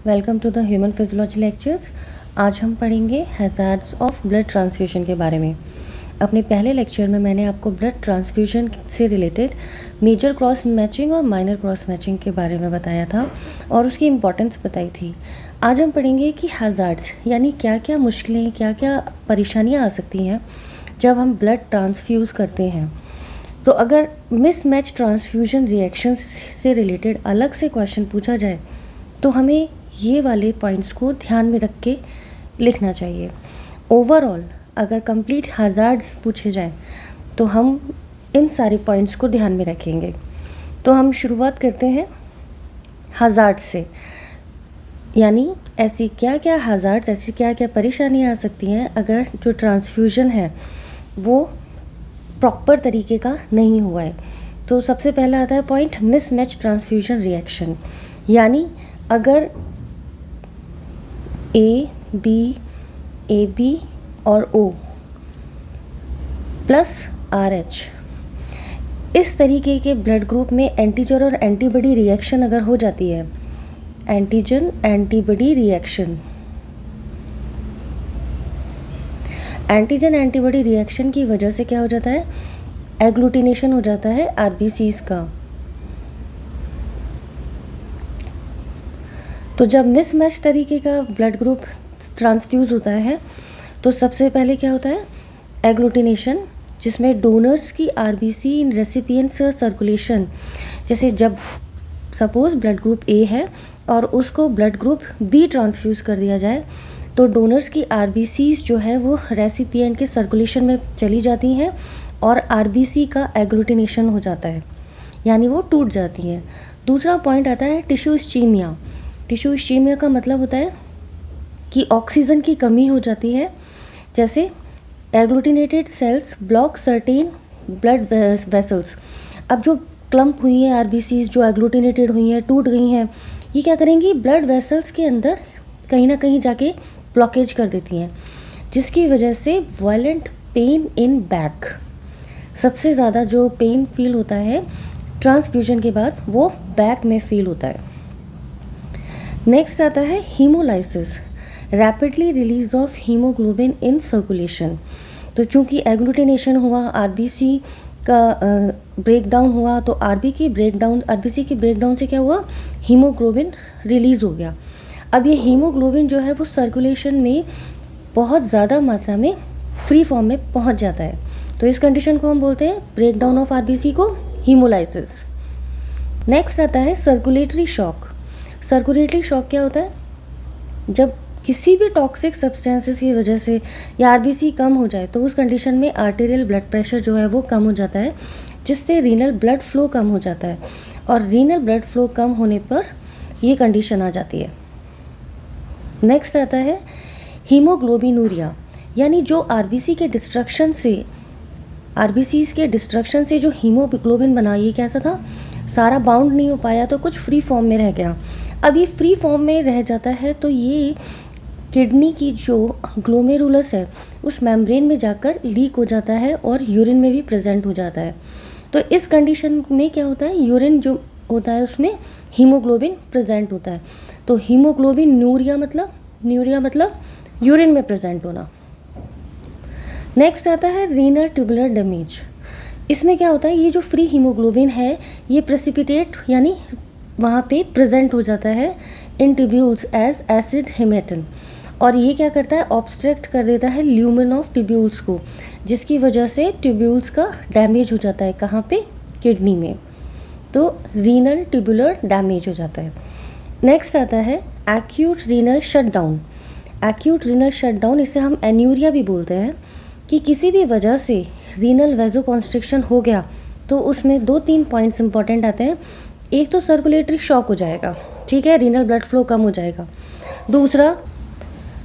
Welcome to the human physiology lectures. आज हम पढ़ेंगे हैज़ार्ड्स ऑफ ब्लड ट्रांसफ्यूजन के बारे में। अपने पहले लेक्चर में मैंने आपको ब्लड ट्रांसफ्यूजन से रिलेटेड मेजर क्रॉस मैचिंग और माइनर क्रॉस मैचिंग के बारे में बताया था और उसकी इम्पोर्टेंस बताई थी। आज हम पढ़ेंगे कि हैज़ार्ड्स यानी क्या क्या मुश्किलें, क्या क्या परेशानियाँ आ सकती हैं जब हम ब्लड ट्रांसफ्यूज़ करते हैं। तो अगर मिसमैच ट्रांसफ्यूजन रिएक्शन से रिलेटेड अलग से क्वेश्चन पूछा जाए तो हमें ये वाले पॉइंट्स को ध्यान में रख के लिखना चाहिए। ओवरऑल अगर कंप्लीट हैज़ार्ड्स पूछे जाएं तो हम इन सारे पॉइंट्स को ध्यान में रखेंगे। तो हम शुरुआत करते हैं हैज़ार्ड्स से, यानी ऐसी क्या क्या हैज़ार्ड्स, ऐसी क्या क्या परेशानियां आ सकती हैं अगर जो ट्रांसफ्यूजन है वो प्रॉपर तरीके का नहीं हुआ है। तो सबसे पहला आता है पॉइंट मिसमैच ट्रांसफ्यूजन रिएक्शन, यानी अगर ए बी और O प्लस RH इस तरीके के ब्लड ग्रुप में एंटीजन और एंटीबॉडी रिएक्शन अगर हो जाती है, antigen antibody reaction, antigen antibody reaction की वजह से क्या हो जाता है, एग्लूटिनेशन हो जाता है RBCs का। तो जब मिसमैच तरीके का ब्लड ग्रुप ट्रांसफ्यूज़ होता है तो सबसे पहले क्या होता है, एग्लूटिनेशन, जिसमें डोनर्स की RBC इन रेसिपिएंट्स सर्कुलेशन, जैसे जब सपोज ब्लड ग्रुप A है और उसको ब्लड ग्रुप B ट्रांसफ्यूज़ कर दिया जाए तो डोनर्स की RBCs जो है वो रेसिपिएंट के सर्कुलेशन में चली जाती हैं और RBC का एग्लूटिनेशन हो जाता है, यानी वो टूट जाती हैं। दूसरा पॉइंट आता है टिश्यू इस्चीमिया। टिश्यू इस्चीमिया का मतलब होता है कि ऑक्सीजन की कमी हो जाती है, जैसे agglutinated cells block certain blood vessels. अब जो क्लम्प हुई हैं RBCs, जो एग्लूटिनेटेड हुई हैं, टूट गई हैं, ये क्या करेंगी, ब्लड वेसल्स के अंदर कहीं ना कहीं जाके ब्लॉकेज कर देती हैं, जिसकी वजह से वायलेंट पेन इन बैक, सबसे ज़्यादा जो पेन फील होता है ट्रांसफ्यूजन के बाद वो बैक में फील होता है। नेक्स्ट आता है haemolysis, rapidly release of haemoglobin in circulation. तो चूँकि एग्लूटिनेशन हुआ, RBC का ब्रेकडाउन हुआ, तो RBC की ब्रेकडाउन से क्या हुआ, हीमोग्लोबिन रिलीज़ हो गया। अब ये हीमोग्लोबिन जो है वो सर्कुलेशन में बहुत ज़्यादा मात्रा में फ्री फॉर्म में पहुंच जाता है, तो इस कंडीशन को हम बोलते हैं ब्रेकडाउन ऑफ RBC को हीमोलाइसिस। नेक्स्ट आता है सर्कुलेटरी शॉक। सर्कुलेटरी शॉक क्या होता है, जब किसी भी टॉक्सिक सब्सटेंसेस की वजह से या RBC कम हो जाए तो उस कंडीशन में आर्टेरियल ब्लड प्रेशर जो है वो कम हो जाता है, जिससे रीनल ब्लड फ्लो कम हो जाता है, और रीनल ब्लड फ्लो कम होने पर ये कंडीशन आ जाती है। नेक्स्ट आता है हीमोग्लोबिनूरिया, यानी जो RBCs के डिस्ट्रक्शन से जो हीमोग्लोबिन बना, ये कैसा था, सारा बाउंड नहीं हो पाया तो कुछ फ्री फॉर्म में रह गया। अब ये फ्री फॉर्म में रह जाता है तो ये किडनी की जो ग्लोमेरुलस है उस मेम्ब्रेन में जाकर लीक हो जाता है और यूरिन में भी प्रेजेंट हो जाता है। तो इस कंडीशन में क्या होता है, यूरिन जो होता है उसमें हीमोग्लोबिन प्रेजेंट होता है। तो हीमोग्लोबिनूरिया मतलब यूरिन में प्रेजेंट होना। नेक्स्ट आता है रीनल ट्यूबुलर डैमेज। इसमें क्या होता है, ये जो फ्री हीमोग्लोबिन है ये प्रेसिपिटेट यानी वहाँ पे प्रेजेंट हो जाता है इन ट्यूब्यूल्स एज एसिड हेमेटन, और ये क्या करता है, ऑब्स्ट्रक्ट कर देता है ल्यूमेन ऑफ ट्यूब्यूल्स को, जिसकी वजह से ट्यूब्यूल्स का डैमेज हो जाता है, कहाँ पे, किडनी में। तो रीनल ट्यूबुलर डैमेज हो जाता है। नेक्स्ट आता है acute renal shutdown. Acute renal shutdown, इसे हम एन्यूरिया भी बोलते हैं, कि किसी भी वजह से रीनल वेजोकॉन्स्ट्रिक्शन हो गया तो उसमें 2-3 पॉइंट्स इंपॉर्टेंट आते हैं। एक तो सर्कुलेटरी शॉक हो जाएगा, ठीक है, रीनल ब्लड फ्लो कम हो जाएगा। दूसरा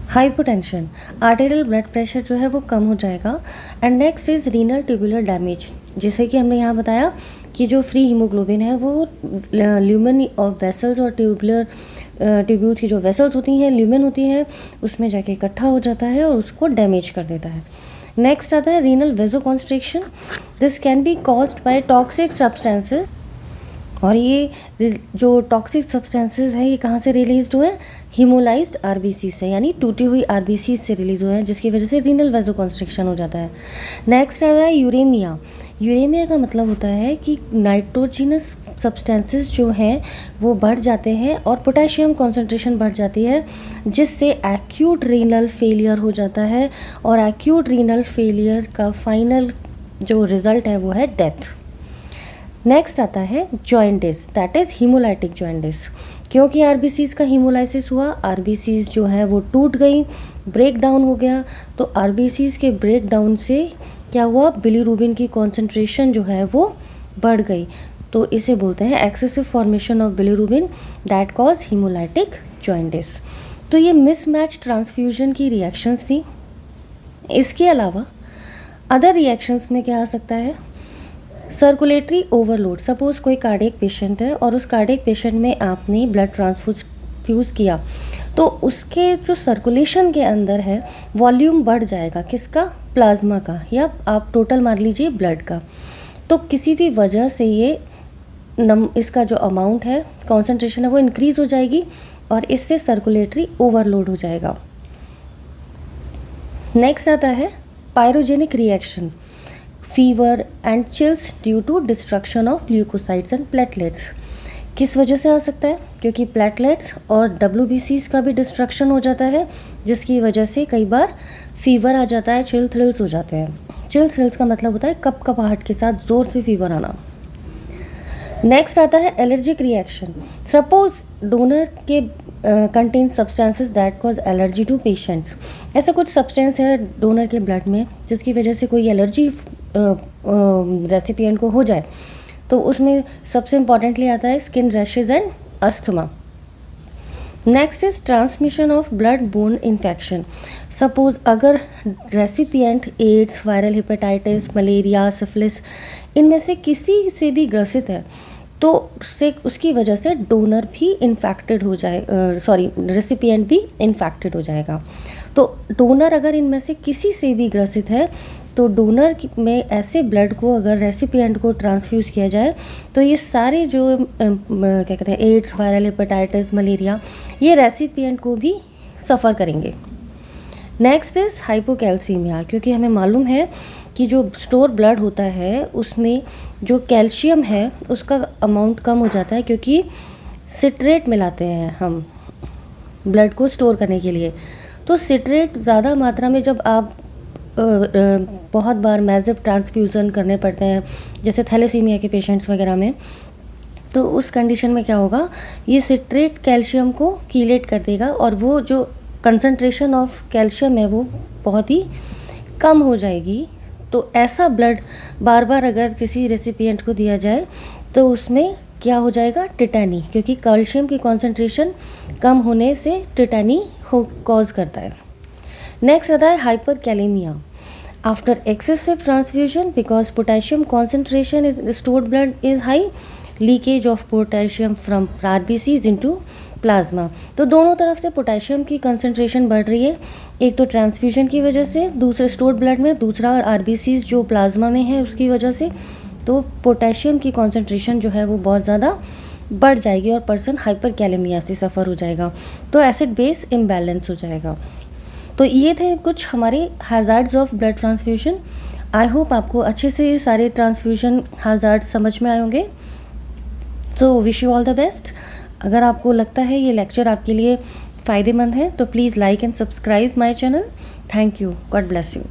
हाइपोटेंशन, आर्टेरियल ब्लड प्रेशर जो है वो कम हो जाएगा। And next is renal tubular damage, जैसे कि हमने यहाँ बताया कि जो फ्री हीमोग्लोबिन है वो ल्यूमेन ऑफ वेसल्स और ट्यूब्यूल्स की जो वेसल्स होती हैं, ल्यूमेन होती हैं, उसमें जाके इकट्ठा हो जाता है और उसको डैमेज कर देता है। नेक्स्ट आता है renal vasoconstriction. This can be caused by toxic substances और ये जो टॉक्सिक सब्सटेंसेस है ये कहाँ से रिलीज हुए हैं? हीमोलाइज्ड आरबीसी से, यानी टूटी हुई आरबीसी से रिलीज हुए हैं, जिसकी वजह से रीनल वैसोकंस्ट्रिक्शन हो जाता है। नेक्स्ट आता है यूरेमिया। यूरेमिया का मतलब होता है कि नाइट्रोजिनस सब्सटेंसेस जो हैं वो बढ़ जाते हैं और पोटेशियम कॉन्सेंट्रेशन बढ़ जाती है, जिससे एक्यूट रीनल फेलियर हो जाता है, और एक्यूट रीनल फेलियर का फाइनल जो रिज़ल्ट है वो है डेथ। नेक्स्ट आता है jaundice, that is haemolytic jaundice. क्योंकि आरबीसीज़ का हीमोलाइसिस हुआ, आरबीसीज़ जो है वो टूट गई, ब्रेक डाउन हो गया, तो आरबीसीज़ के ब्रेक डाउन से क्या हुआ? बिलीरुबिन की कॉन्सेंट्रेशन जो है वो बढ़ गई, तो इसे बोलते हैं excessive formation of bilirubin that cause haemolytic jaundice. तो ये मिसमैच ट्रांसफ्यूजन की रिएक्शंस थी। इसके अलावा अदर रिएक्शंस में क्या आ सकता है? Circulatory overload. सपोज़ कोई कार्डियक पेशेंट है और उस कार्डियक पेशेंट में आपने ब्लड ट्रांसफ्यूज़ किया, तो उसके जो सर्कुलेशन के अंदर है वॉल्यूम बढ़ जाएगा, किसका? प्लाज्मा का, या आप टोटल मान लीजिए ब्लड का। तो किसी भी वजह से ये इसका जो अमाउंट है, कॉन्सेंट्रेशन है, वो इंक्रीज़ हो जाएगी और इससे सर्कुलेटरी ओवरलोड हो जाएगा। नेक्स्ट आता है pyrogenic reaction, fever and chills due to destruction of leucocytes and platelets. किस वजह से आ सकता है? क्योंकि प्लेटलेट्स और डब्ल्यूबीसीज़ का भी डिस्ट्रक्शन हो जाता है, जिसकी वजह से कई बार फीवर आ जाता है, चिल थ्रिल्स हो जाते हैं। चिल थ्रिल्स का मतलब होता है कपकपाहट के साथ ज़ोर से फीवर आना। नेक्स्ट आता है एलर्जिक रिएक्शन। सपोज डोनर के contain substances that cause allergy to patients. ऐसा कुछ सब्सटेंस है डोनर के ब्लड में जिसकी वजह से कोई एलर्जी रेसिपिएंट को हो जाए, तो उसमें सबसे इम्पॉर्टेंटली आता है skin rashes and asthma. Next is transmission of blood borne infection. Suppose अगर recipient AIDS, viral hepatitis, malaria, syphilis, इनमें से किसी से भी ग्रसित है, तो उसकी वजह से डोनर भी इन्फेक्टेड हो जाए, रेसिपिएंट भी इन्फेक्टेड हो जाएगा। तो डोनर अगर इनमें से किसी से भी ग्रसित है, तो डोनर में ऐसे ब्लड को अगर रेसिपिएंट को ट्रांसफ्यूज़ किया जाए, तो ये सारे जो क्या कहते हैं एड्स, वायरल हेपेटाइटिस, मलेरिया, ये रेसिपिएंट को भी सफ़र करेंगे। Next is hypocalcaemia. क्योंकि हमें मालूम है कि जो स्टोर ब्लड होता है उसमें जो कैल्शियम है उसका अमाउंट कम हो जाता है, क्योंकि सिट्रेट मिलाते हैं हम ब्लड को स्टोर करने के लिए। तो सिट्रेट ज़्यादा मात्रा में जब आप बहुत बार मैसिव ट्रांसफ्यूज़न करने पड़ते हैं, जैसे थैलेसीमिया के पेशेंट्स वगैरह में, तो उस कंडीशन में क्या होगा, ये सिट्रेट कैल्शियम को कीलेट कर देगा और वो जो कंसंट्रेशन ऑफ कैल्शियम है वो बहुत ही कम हो जाएगी। तो ऐसा ब्लड बार बार अगर किसी रेसिपिएंट को दिया जाए तो उसमें क्या हो जाएगा? टिटैनी, क्योंकि कैल्शियम की कॉन्सेंट्रेशन कम होने से टिटैनी कॉज करता है। नेक्स्ट आता है hyperkalaemia. After excessive transfusion, because potassium concentration in stored blood is high, leakage of potassium from RBCs into plasma. तो दोनों तरफ से पोटेशियम की कंसंट्रेशन बढ़ रही है, एक तो ट्रांसफ्यूजन की वजह से, दूसरे स्टोर्ड ब्लड में, दूसरा आरबीसीज जो प्लाज्मा में है उसकी वजह से। तो पोटेशियम की कंसंट्रेशन जो है वो बहुत ज़्यादा बढ़ जाएगी और पर्सन हाइपरकैलेमिया से सफ़र हो जाएगा, तो एसिड बेस इम्बैलेंस हो जाएगा। तो ये थे कुछ हमारे hazards of blood transfusion. I hope आपको अच्छे से ये सारे ट्रांसफ्यूजन हैज़ार्ड्स समझ में आए होंगे। So wish you all the best. अगर आपको लगता है ये लेक्चर आपके लिए फ़ायदेमंद है तो please like and subscribe my channel. Thank you. God bless you.